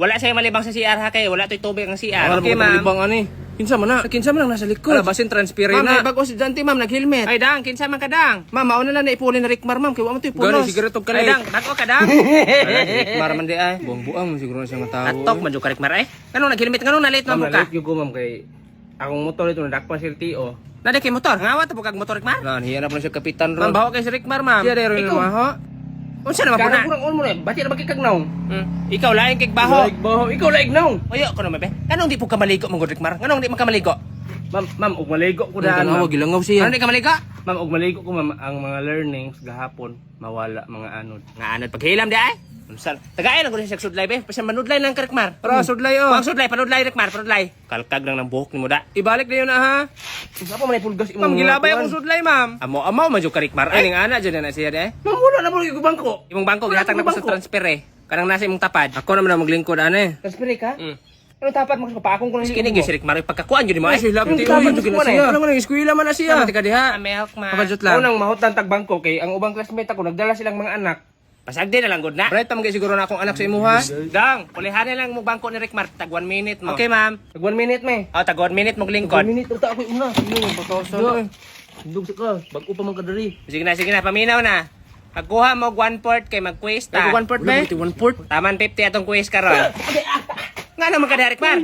Wala siya malibang sa CR ha kay wala to'y tubig ang CR. Okay, ma'am. Malibang ani. Kinsa man lang nasa likod. Ala basin transparent Ma'am, na. bago si Dante, ma'am, nag-helmet. Ay dang, kinsa man ka dang? Ma'am, mauna lang na ipuli na Rickmar, ma'am. Kaya wala mo ito Gani ipulos. siguro tog ka dang, bago ka dang. Rickmar man di ay. Buang-buang siguro na siya nga tao. Atok man jud ka Rickmar ay. Kanong nag-helmet kanong nalit Ma'am, mo ka? nalit yung ko, ma'am, kay akong motor ito, nadakpan siya TO. Nade kay motor, ngawa ta pugag motor Rickmar? Lan, hiya na pala siya kapitan Ma'am, ron. bawa kay si Rickmar, ma'am. Siya rin Ikaw, naman, ha? unsa naman po na? Kurang mo na, bati na makikagnaw. Ikaw laing kay baho. Ikaw laig naw. Oyo ko naman be. Kanong di po ka maligo mong Rickmar? Kanong di man ka maligo? Ma'am, og maligo ko Daan, daan. ma'am. Gilangaw siya. Kanong di ka maligo? Ma'am, og maligo ko, ma'am, ang mga learnings gahapon mawala mga anod. Nga anod paghilam di ay. Unsa? Tagay lang ko siya sudlay be. Pasan manudlay lang ka Rickmar. Pero sudlay oh. Pang sudlay, panudlay Rickmar, panudlay. Kalkag lang ng buhok nimo da. Ibalik na yun na ha. Sa pa man pulgas imong. Ma'am, gilabay akong sudlay, ma'am. Amo man jud ka Rickmar. Ay, Ay, ning ana dyan na siya de. Ma'am, wala na mo yung bangko. imong bangko gihatag na ko sa transfer eh. Kanang nasa imong tapad. Ako naman na maglingkod ane. Transfer ka? Ano tapat mo pa akong kuno Kini gyud si Rickmar pagkakuan jud mo ay. Ay, sila Yung pati tapad uy, jud jud na siya. Wala mo nang eskwela man na siya. Tama tika diha. Milk man. Pakajut lang. Unang mahutan tag bangko kay ang ubang classmate ako nagdala silang mga anak. Pasagdi na lang gud na. Bright pa man kay siguro na akong anak sa imo ha. Dang, kulihanin lang mo bangko ni Rickmar tag 1 minute mo. Okay, ma'am. Tag 1 minute me. Oh, tag 1 minute mo 1 lingkod. minute ta ako una. Sige, bakaw Dug sa ka. Bago pa man kadari. Sige na, paminaw na. Pagkuha mo 1/4 kay mag-quiz ta. Ay, 1/4 be? 1/4. Taman 50 atong quiz karon. Nga naman ka Rickmar.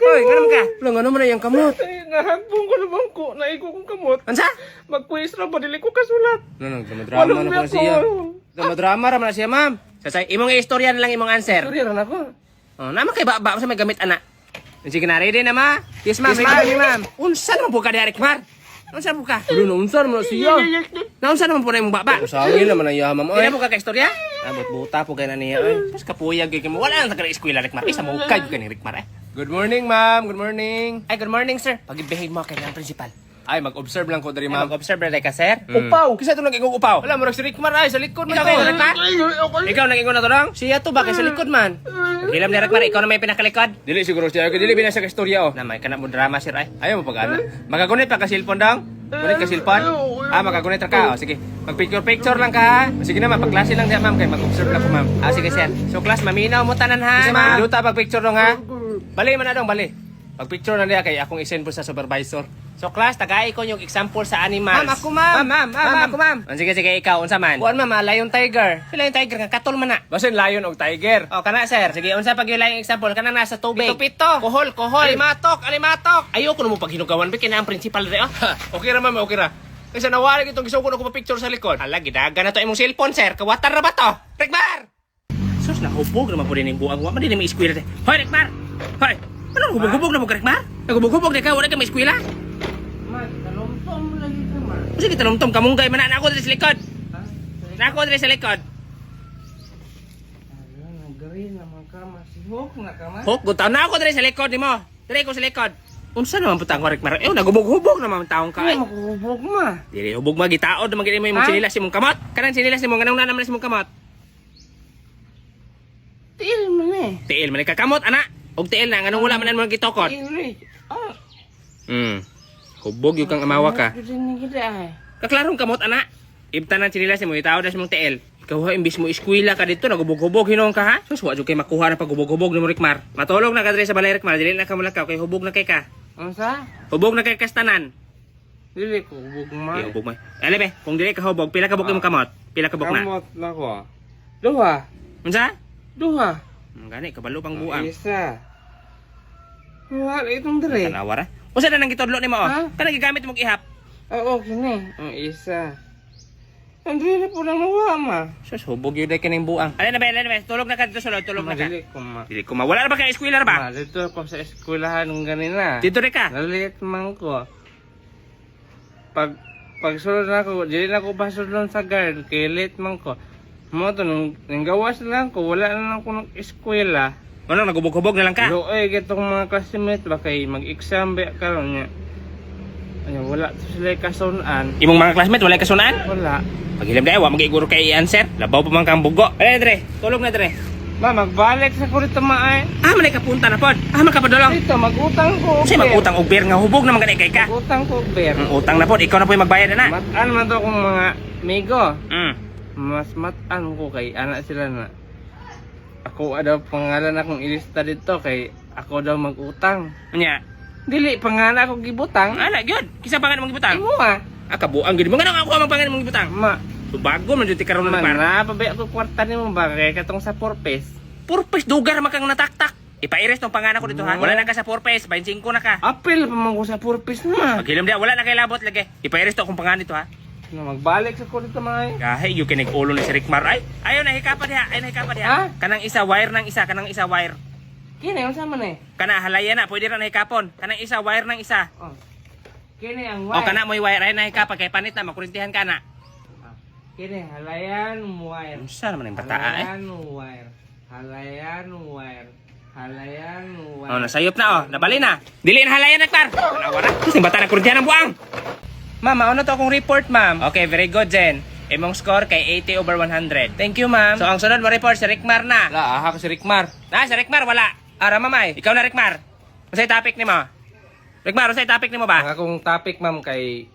Hoy, nga naman ka. Wala nga naman na yung kamot. Ay, nahagbong ko naman ko. Naiko kong kamot. Ansa? Mag-quiz lang, padili ko kasulat. Drama Walong na na pa siya. ko. Drama ra man na siya, ma'am. Sasay imong istorya na lang imong answer. Sorry ra ako. Oh, naman kay ba sa may gamit ana. Sige na, ready na ma? Yes, ma'am. Yes, ma'am. Unsa naman po ka Rickmar? Unsa po ka? Ulo na unsa naman na siya. Naunsa naman po na imong baba? Usangin naman ang yaman mo. Ina po ka istorya? Abot buta po kay na niya. Mas kapuyag gyud mo. Wala nang taga eskwela Rickmar. Isa mo kay kani Rickmar eh. Good morning, ma'am. Good morning. Ay, good morning sir. Pag-behave mo kay ng principal. Ay, mag-observe lang ko dari, Ma'am, ma'am. mag-observe na ka sir. Upaw. Kisa ito nag-ingong upaw. Wala, murag si Rickmar ay, sa likod man Ikaw ako. kayo Rickmar? Ikaw nag-ingon na to dong? Siya to ba kay sa likod man? Hilam ni Rickmar, ikaw na may pinakalikod. Dili siguro siya. Dili binasa ka istorya oh. Na may kana mo drama sir ay. Ayaw mo pag-ana. Magagunit pa ka cellphone dong? Gunit ka cellphone? Magagunit ra ka. Oh, sige. Mag-picture lang ka ha. Sige naman, pag-klase lang diya, ma'am. Kay mag-observe lang ko, ma'am. Sige sir. So class, maminaw mo tanan ha. Sige, ma'am. Luta pag-picture dong ha. Bali man na dong, bali. Pag-picture na niya kay akong isend po sa supervisor. So class, tagay ko yung example sa animals. Ma'am, ako, ma'am. Ma'am, ako ma'am. Sige, ikaw, unsa man? Kuan ma'am, lion tiger. Pila yung tiger nga, katol man na. Basin lion og tiger. O, kana sir. Sige, unsa pag yung example, kana nasa tubig. Pito-pito. Kohol. Alimatok. Ayoko na mo pag hinugawan, bigyan na ang principal rin, oh. Okay ra ma'am, okay ra. Kasi nawala itong gusto ko na ko pa-picture sa likod. Hala, gidaga na to imong cellphone, sir. Kawatar na ba to? Rickmar! Sus, nahubog naman po din yung buang. Wa man din may eskwela. Hoy, Rickmar! Hoy! Ano, hubog-hubog na mo ka, Rickmar? Nagubog-hubog na ka, wala ka may eskwela? Sige, talomtom, kamunggay man na ako dito sa likod. Nako dito sa likod. Hok, gutaw na ako dito sa likod ni mo. Dire ko sa likod. Unsa naman putang ko Rickmar? Nagubog-hubog naman taong ka. Hubog ma. Dili hubog ma gitaod naman gid mo imong sinilas imong kamot. Kanang sinilas imong ganang naman imong kamot. Tiil man eh. Tiil man ka kamot ana. Og tiil na nganong wala man mo gitokot. Hubog yung kang amawa ka. Kaklarong kamot ana. Ibtanan sinilas imong itaod na imong tiil. Ikaw ha imbis mo eskwela ka dito nagubog-hubog hinong ka ha. Sus wa jud kay makuha na pagubog-hubog nimo Rickmar. Matulog na ka diri sa balay Rickmar, dili na ka mulakaw kay hubog na kay ka. Unsa? Hubog na kay kastanan. Dili ko hubog ma. Hubog mo. Ale be, kung dili ka hubog, pila ka buk imong kamot? Pila ka buk na? Kamot na ko. Duha. Unsa? Duha. Gani kabalo pang buang. Isa. Wala itong dire. Tanawara. Usa na nang gitudlo nimo oh. Ha? Kana gigamit mo ihap. Oo, kini. Ang isa. Andre na po lang nawa ma. Sus, hubog yun dahil kaning buang. Alin na ba? Tulog na ka dito sulod, tulog na ka. Dili ko ma. Dili ko mawala na ba kayo eskwela na ba? Dito ako sa eskwelahan ng ganina. Dito rin ka. Nalit man ko. Pag sulod na ako, dili na ako basulon sa guard, kay late man ko. Mo to nang gawas lang ko, wala na lang ko ng eskwela. Ano, nagubog-hubog na lang ka? Pero gitong mga classmate ba kay mag-exam ba karon niya. Ano, wala to sila kasunan. Imong mga classmate, wala kasunaan? Wala. Paghilam dahil, wa mag-iguro kay i-answer. Labaw pa man kang bugo. Alin dre, tulog na dre. Ma, magbalik sa ko dito maay. Manay kapunta na pod. Makapadolong. Dito, mag-utang ko. Kasi mag-utang og beer nga hubog naman ganay kay ka. Utang ko, ber. Utang na pod, ikaw na po yung magbayad na. Matan man to akong mga amigo. Mm. Mas matan ko kay anak sila na. Ako Ako daw pangalan akong ilista dito kay ako daw mag-utang. Unya. Dili pangalan ako gibutang. Ana gyud. Kisa pangalan mong gibutang? Imo ah. Kabuang gid mo nga ako ang pangalan mong gibutang. Ma, Bago man jud ti karon Rickmar. mana pabay ako kwarta nimo ba kay katong sa purpose. Purpose dugar makang nataktak. Ipairis tong pangalan ko dito ha. Wala na ka sa purpose, 25 na ka. Apil pa man ko sa purpose na. Paghilam dia, wala na kay labot lagi. Ipairis to akong pangalan dito ha. Magbalik sa ko dito mga. Gahe yung kinig ulo ni si Rickmar. Ay, ayaw na hikapan diha. Ayaw na hikapan diha. Ha? Kanang isa wire ng isa, kanang isa wire. Kini unsa man eh? Kana halaya na, pwede ra na hikapon. Kanang isa wire ng isa. Oh. Kini ang O kana mo wire ay na hikapan kay panit na makurintihan kana. Kini halayan wire. Unsa naman yung bataa eh? Halayan wire. Halayan wire. Halayan wire. Oh, nasayop na oh, nabali na. Dili na halaya Rickmar. Nawara. Kasi bata na kurintihan ng buang. Ma'am, ano to akong report, ma'am? Okay, very good, Jen. Imong score kay 80 over 100. Thank you, ma'am. So, ang sunod mo report, si Rickmar na. Wala, aha ko si Rickmar. Na, si Rickmar, wala. Ara, mamay. Ikaw na, Rickmar. Unsay topic ni mo? Rickmar, unsay topic ni mo Ang ba? akong topic ma'am kay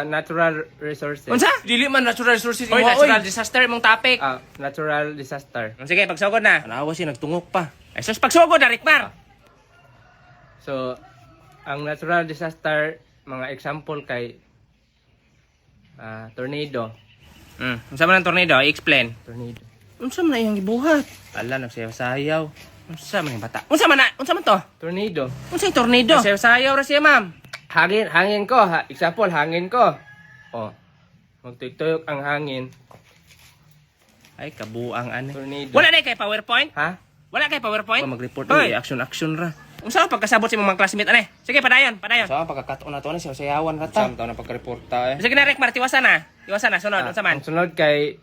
natural resources. Unsa? Dili man natural resources Oy, imo, natural oy. disaster mong topic. Natural disaster. Sige, pagsugod na. Nawa siya, nagtungok pa. Ay, sus, pagsugod na, Rickmar. So, ang natural disaster, mga example kay tornado. Unsa man ang tornado? I-explain. Tornado. Unsa man na iyang gibuhat? Ala, nagsayaw-sayaw. Unsa man yung bata? Unsa man na? Unsa man to? Tornado. Unsa yung tornado? Nagsayaw-sayaw ra siya, ma'am. Hangin ko. Example, hangin ko. Oh. Magtuyok ang hangin. Ay, kabuang ano. Tornado. Wala na kay PowerPoint? Ha? Wala kay PowerPoint? Mag-report Oy, ni action ra. Unsa pagkasabot sa mga classmate ane? Sige, padayon. Sa pagkakataon na to ni sayawan ra ta. Samtaw na pagka-reporta eh. Sige na, Rickmar, tiwasan na. Tiwasan na, sunod. Unsa man? Ang sunod kay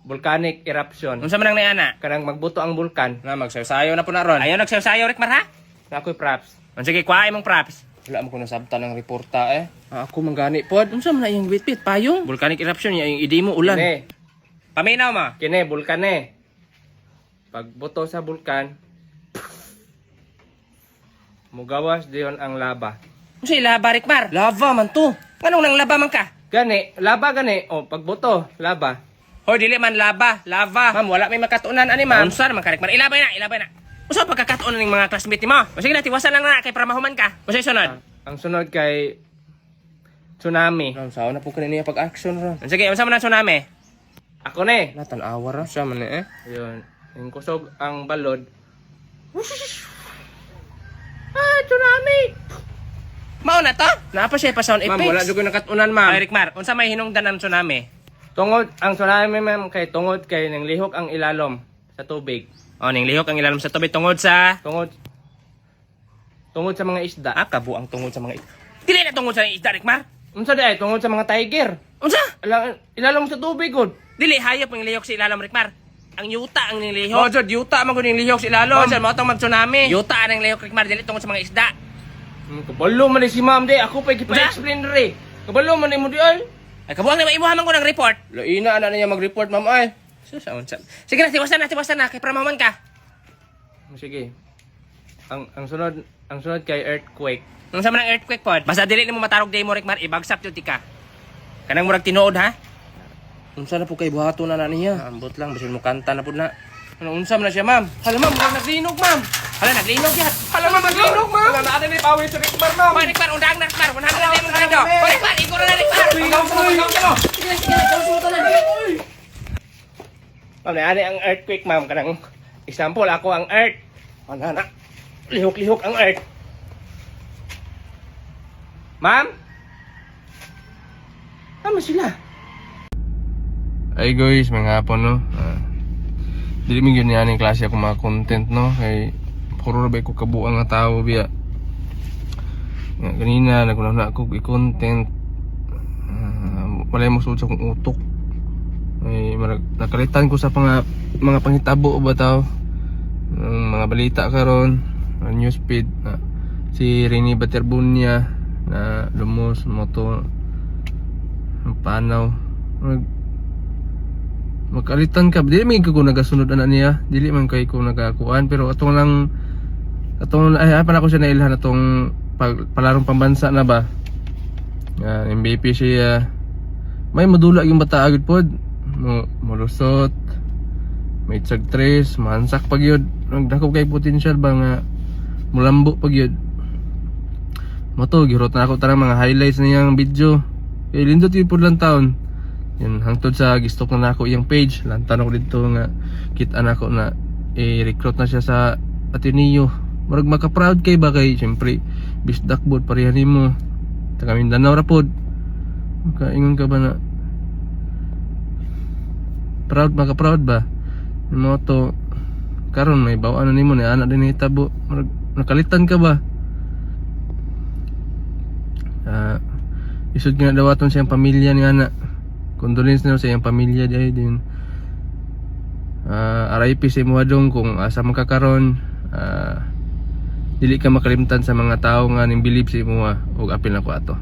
volcanic eruption. Unsa man ang nayana? Kanang magbuto ang bulkan. Na magsayaw na po na ron. Ayaw nagsayaw-sayaw, Rickmar, ha? Na ako'y props. Sige, kuha imong props. Wala mo ko nasabtan ng reporta eh. Ako manggani pod. Unsa man na iyang bitbit? Payong? Volcanic eruption, yung idi mo, ulan. Kine, Paminaw mo. bulkan. Pagbuto sa bulkan, mugawas diyon ang lava. Unsa ilaba, Rickmar? Lava man to. Anong nang laba man ka? Lava gani. O, pagbuto, lava. Hoy, dili man laba, lava. Ma'am, wala may makatunan ani, ma'am. Unsa naman ka, Rickmar? Ilabay na. Unsa pagkakatuon ning mga classmate mo? O sige na, tiwasan lang na kay para mahuman ka. Unsa sunod? Ang sunod kay tsunami. Ang sao na po kanina pag-action ron. Sige, unsa man ang tsunami? Ako ne. Natanawa ra siya man eh. Ayun. Yung kusog ang balod. Tsunami. Mao na to? Naapa siya pa sound effects. Ma'am, wala ko nakatunan, ma'am. Ay, Rickmar, unsa may hinungdan ng tsunami? Tungod, ang tsunami, ma'am, tungod kay nang lihok ang ilalom sa tubig. O, ning lihok ang ilalim sa tubig tungod sa... Tungod sa mga isda. Kabu ang tungod sa mga... Dili na tungod sa isda, Rickmar. Unsa di ay tungod sa mga tiger. Unsa? Ilalom sa tubig gud. Dili, hayop ang lihok sa ilalim, Rickmar. Ang yuta ang nilihok. Jod, yuta man ko ning lihok sa ilalom. Jod, mo itong mag-tsunami. Yuta ang lihok, Rickmar. Dili tungod sa mga isda. Kabalo man ni si ma'am di. Ako pa ikipa-explain rin. Kabalo man ni mo di ay. Ay, kabuang na maimuhaman ko ng report. Laina na niya mag-report ma'am ay. Sige na, tiwasan na. Kay pramaman ka. Sige. Ang sunod kay earthquake. Nung sa man ang earthquake pod, basta dili nimo matarog day mo, Rickmar, ibagsak jud tika. Kanang murag tinuod, ha? Unsa na po kay buhaton na niya? Ambot lang, basin mo kanta na pod na. Ano unsa man na siya ma'am? Hala ma'am, murag naglinog ma'am. Hala, naglinog yan. Hala ma'am, naglinog ma'am. Hala na ni pawis sa Rickmar ma'am. Hoy, Rickmar, undang na, Rickmar. 100 na yung grado. Hoy, Rickmar, ikuro na, Rickmar. Ma'am, naari ang earthquake ma'am. Kanang example, ako ang earth. Ano na? Lihok-lihok ang earth. Ma'am? Tama sila. Ay guys, mga hapon no. Dili mi gyud ni ani klase ako mga content no kay puro ra ba ko kabuang nga tao biya. Nga kanina naguna ako i-content. Wala mo sa akong utok. Ay nakalitan ko sa mga pangitabo ba taw. Mga balita karon, news feed si Rini Baterbunya na lumos moto ang panaw. Magkalitan ka, dili man ko nagasunod ana niya, dili man kay ko nagakuan pero atong ay pa na ko siya nailhan atong palarong pambansa na ba. MVP siya. May madula yung bata agad pod. Molusot. may tsag tres, mansak pag yun. Nagdako kay potential ba nga mulambo pag yun. Moto, girot na ako tarang mga highlights na yung video. Eh, lindot yun po lang taon. Yun, hangtod sa gistok na ako yung page. Lantan ako dito nga, kita na ako na recruit na siya sa Ateneo. Marag maka-proud kay ba kay, siyempre, bisdakbod, parihanin mo. Taga Mindanao rapod. Makaingon ka ba na, proud, maka-proud ba? Yung mga to, karon may bawaan na nimo na anak din hitabo. Marag, nakalitan ka ba? Isod nga dawaton sa iyang pamilya ni anak. Condolence na sa iyang pamilya dahil din. RIP sa imo dong kung asa man ka karon. Dili ka makalimtan sa mga tao nga ning believe sa imo ug apil na ko ato.